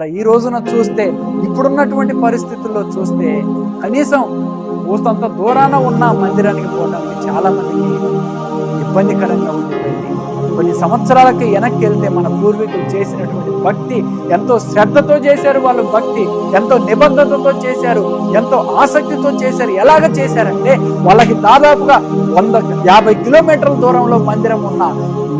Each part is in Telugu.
ఈ రోజున చూస్తే, ఇప్పుడున్నటువంటి పరిస్థితుల్లో చూస్తే కనీసం ఊతంత దూరాన ఉన్న మందిరానికి పోవడానికి చాలా మందికి ఇబ్బందికరంగా ఉండిపోయింది. కొన్ని సంవత్సరాలకి వెనక్కి వెళ్తే మన పూర్వీకులు చేసినటువంటి భక్తి, ఎంతో శ్రద్ధతో చేశారు. వాళ్ళు భక్తి ఎంతో నిబద్ధతతో చేశారు, ఎంతో ఆసక్తితో చేశారు. ఎలాగ చేశారంటే, వాళ్ళకి దాదాపుగా 150 కిలోమీటర్ల దూరంలో మందిరం ఉన్న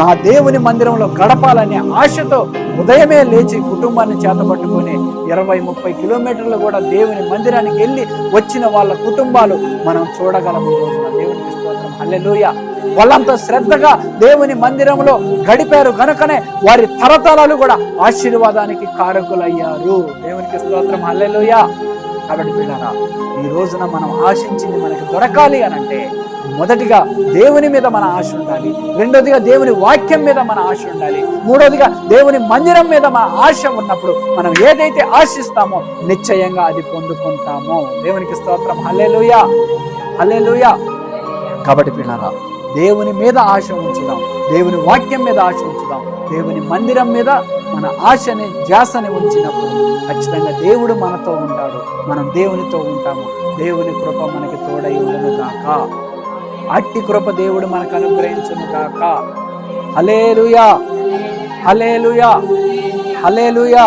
నా దేవుని మందిరంలో గడపాలనే ఆశతో ఉదయమే లేచి కుటుంబాన్ని చేతపట్టుకొని 20-30 కిలోమీటర్లు కూడా దేవుని మందిరానికి వెళ్ళి వచ్చిన వాళ్ళ కుటుంబాలు మనం చూడగలము. ఈ రోజున దేవునికి స్తోత్రం, హల్లెలూయా. వాళ్ళంతా శ్రద్ధగా దేవుని మందిరంలో గడిపారు గనుకనే వారి తరతరాలు కూడా ఆశీర్వాదానికి కారకులయ్యారు. దేవునికి స్తోత్రం, హల్లెలూయా. కాబట్టి పిల్లరా, ఈ రోజున మనం ఆశించింది మనకి దొరకాలి అనంటే, మొదటిగా దేవుని మీద మన ఆశ ఉండాలి, రెండోదిగా దేవుని వాక్యం మీద మన ఆశ ఉండాలి, మూడోదిగా దేవుని మందిరం మీద మన ఆశ ఉన్నప్పుడు మనం ఏదైతే ఆశిస్తామో నిశ్చయంగా అది పొందుకుంటామో. దేవునికి స్తోత్రం, హల్లెలూయా, హల్లెలూయా. కాబట్టి పిల్లరా, దేవుని మీద ఆశ ఉంచుదాం, దేవుని వాక్యం మీద ఆశ ఉంచుదాం, దేవుని మందిరం మీద మన ఆశని ధ్యాసని ఉంచినప్పుడు ఖచ్చితంగా దేవుడు మనతో ఉంటాడు, మనం దేవునితో ఉంటాము. దేవుని కృప మనకి తోడై ఉండును గాక. అట్టి కృప దేవుడు మనకు అనుగ్రహించును గాక. హల్లెలూయా, హల్లెలూయా, హల్లెలూయా.